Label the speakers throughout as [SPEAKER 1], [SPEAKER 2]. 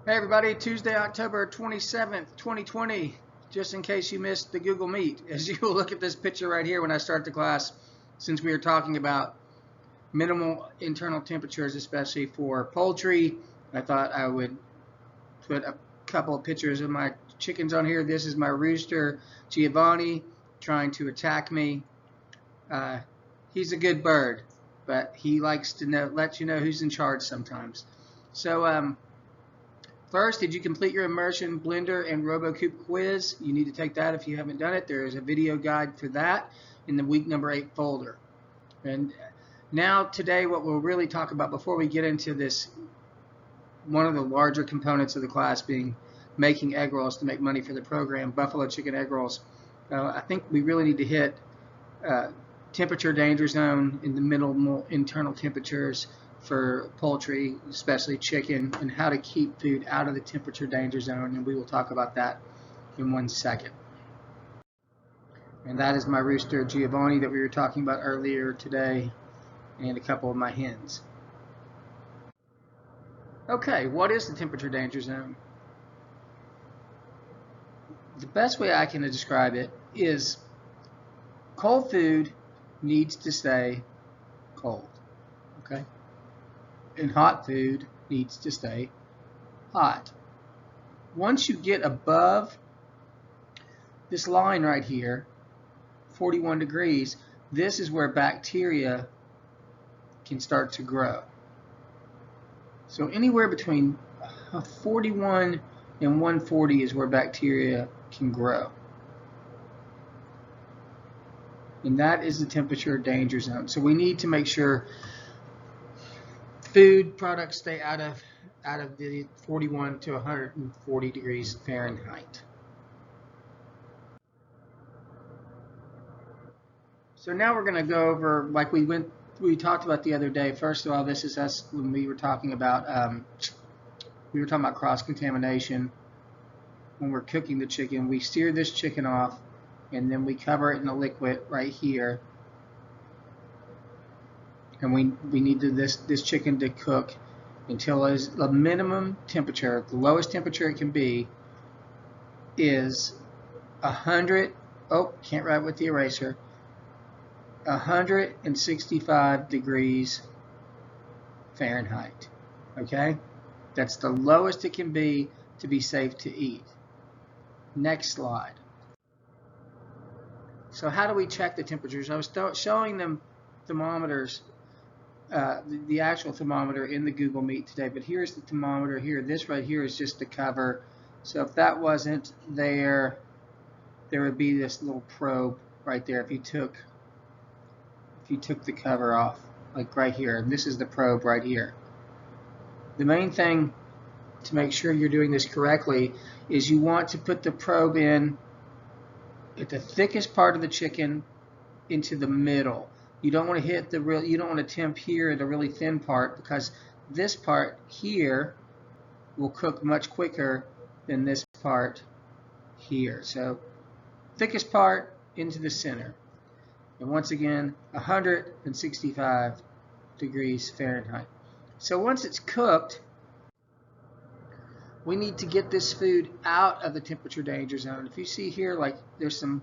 [SPEAKER 1] Hey everybody, Tuesday, October 27th, 2020. Just in case you missed the Google Meet, as you look at this picture right here when I start the class, since we are talking about minimal internal temperatures, especially for poultry, I thought I would put a couple of pictures of my chickens on here. This is my rooster, Giovanni, trying to attack me. He's a good bird, but he likes to let you know who's in charge sometimes. So, first, did you complete your immersion blender and RoboCoop quiz? You need to take that if you haven't done it. There is a video guide for that in the week number 8 folder. And now today what we'll really talk about before we get into this, one of the larger components of the class being making egg rolls to make money for the program, buffalo chicken egg rolls. I think we really need to hit temperature danger zone in the minimal internal temperatures for poultry, especially chicken, and how to keep food out of the temperature danger zone, and we will talk about that in 1 second. And that is my rooster Giovanni that we were talking about earlier today, and a couple of my hens. Okay, what is the temperature danger zone? The best way I can describe it is cold food needs to stay cold, okay? And hot food needs to stay hot. Once you get above this line right here, 41 degrees, this is where bacteria can start to grow. So anywhere between 41 and 140 is where bacteria can grow. And that is the temperature danger zone. So we need to make sure food products stay out of the 41 to 140 degrees Fahrenheit. So now we're going to go over, like we talked about the other day. First of all, this is us when we were talking about cross-contamination. When we're cooking the chicken, we sear this chicken off, and then we cover it in a liquid right here. And we need this chicken to cook until the minimum temperature, the lowest temperature it can be, is 100. Oh, can't write with the eraser. 165 degrees Fahrenheit. Okay, that's the lowest it can be to be safe to eat. Next slide. So how do we check the temperatures? I was showing them thermometers. The actual thermometer in the Google Meet today, but here's the thermometer here. This right here is just the cover. So if that wasn't there, there would be this little probe right there. If you took the cover off, like right here, and this is the probe right here. The main thing to make sure you're doing this correctly is you want to put the probe in at the thickest part of the chicken into the middle. You don't want to hit you don't want to temp here at the really thin part, because this part here will cook much quicker than this part here. So thickest part into the center. And once again, 165 degrees Fahrenheit. So once it's cooked, we need to get this food out of the temperature danger zone. If you see here, like there's some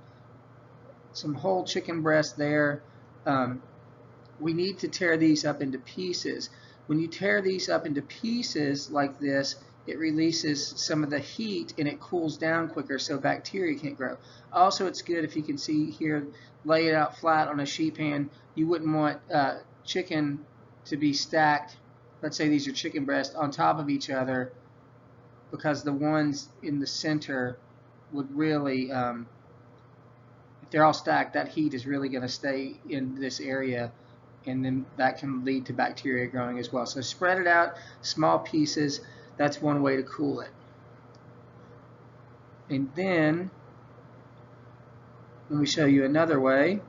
[SPEAKER 1] whole chicken breast there. We need to tear these up into pieces. When you tear these up into pieces like this, it releases some of the heat and it cools down quicker, so bacteria can't grow. Also, it's good, if you can see here, lay it out flat on a sheet pan. You wouldn't want chicken to be stacked, let's say these are chicken breasts, on top of each other, because the ones in the center would really, if they're all stacked, that heat is really going to stay in this area, and then that can lead to bacteria growing as well. So spread it out, small pieces. That's one way to cool it. And then let me show you another way.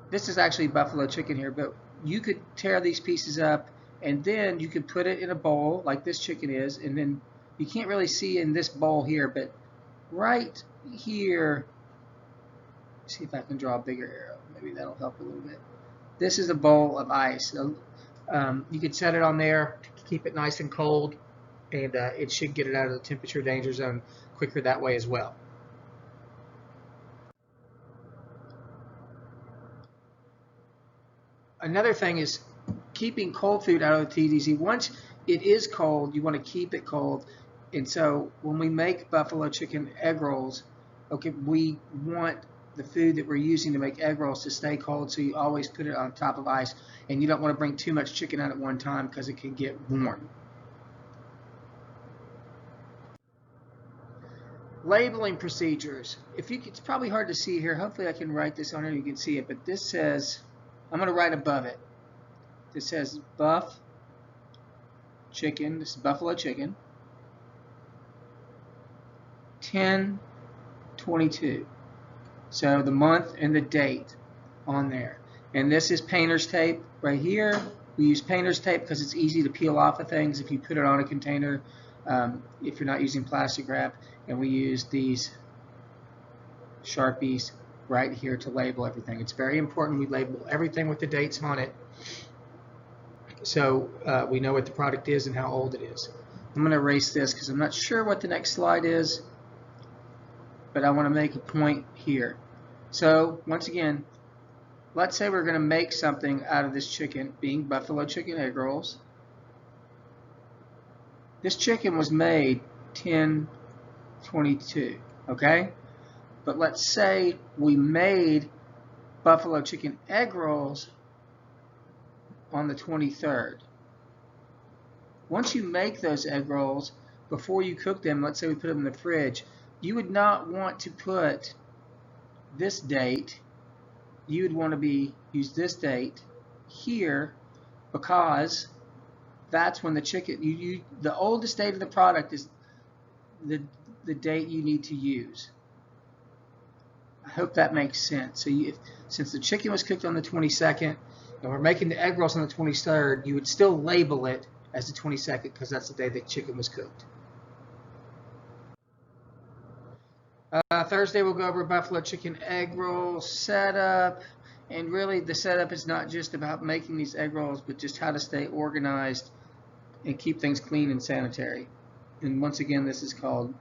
[SPEAKER 1] This is actually buffalo chicken here, but you could tear these pieces up, and then you could put it in a bowl like this chicken is, and then you can't really see in this bowl here, but right here, see if I can draw a bigger arrow. Maybe that'll help a little bit. This is a bowl of ice. So, you could set it on there to keep it nice and cold, and it should get it out of the temperature danger zone quicker that way as well. Another thing is keeping cold food out of the TDZ. Once it is cold, you want to keep it cold. And so when we make buffalo chicken egg rolls, okay, we want the food that we're using to make egg rolls to stay cold, so you always put it on top of ice, and you don't want to bring too much chicken out at one time because it can get warm. Labeling procedures. It's probably hard to see here. Hopefully I can write this on here, you can see it, but this says, I'm going to write above it. This says buff chicken, this is buffalo chicken, 10/22. So the month and the date on there. And this is painter's tape right here. We use painter's tape because it's easy to peel off of things if you put it on a container, if you're not using plastic wrap. And we use these Sharpies right here to label everything. It's very important we label everything with the dates on it, so we know what the product is and how old it is. I'm going to erase this because I'm not sure what the next slide is, but I want to make a point here. So once again, let's say we're going to make something out of this chicken, being buffalo chicken egg rolls. This chicken was made 10/22, okay? But let's say we made buffalo chicken egg rolls on the 23rd. Once you make those egg rolls, before you cook them, let's say we put them in the fridge, you would not want to put this date. You would want to use this date here, because that's when the chicken, the oldest date of the product is the date you need to use. I hope that makes sense. So since the chicken was cooked on the 22nd and we're making the egg rolls on the 23rd, you would still label it as the 22nd because that's the day the chicken was cooked. Thursday we'll go over buffalo chicken egg roll setup, and really the setup is not just about making these egg rolls, but just how to stay organized and keep things clean and sanitary. And once again, this is called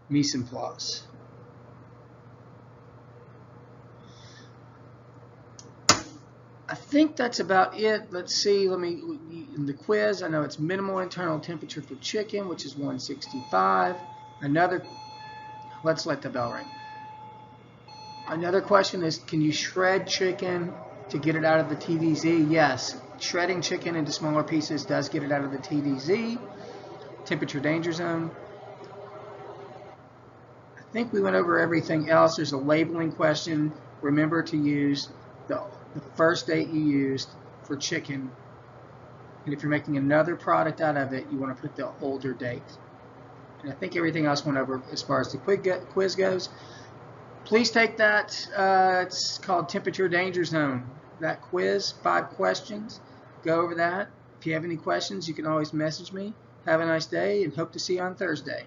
[SPEAKER 1] mise en place. I think that's about it. Let's see, in the quiz, I know it's minimal internal temperature for chicken, which is 165. Let's let the bell ring. Another question is, can you shred chicken to get it out of the TDZ? Yes, shredding chicken into smaller pieces does get it out of the TDZ, temperature danger zone. I think we went over everything else. There's a labeling question. Remember to use the first date you used for chicken, and if you're making another product out of it, you want to put the older date. And I think everything else went over as far as the quiz goes. Please take that. It's called Temperature Danger Zone. That quiz, 5 questions. Go over that. If you have any questions, you can always message me. Have a nice day, and hope to see you on Thursday.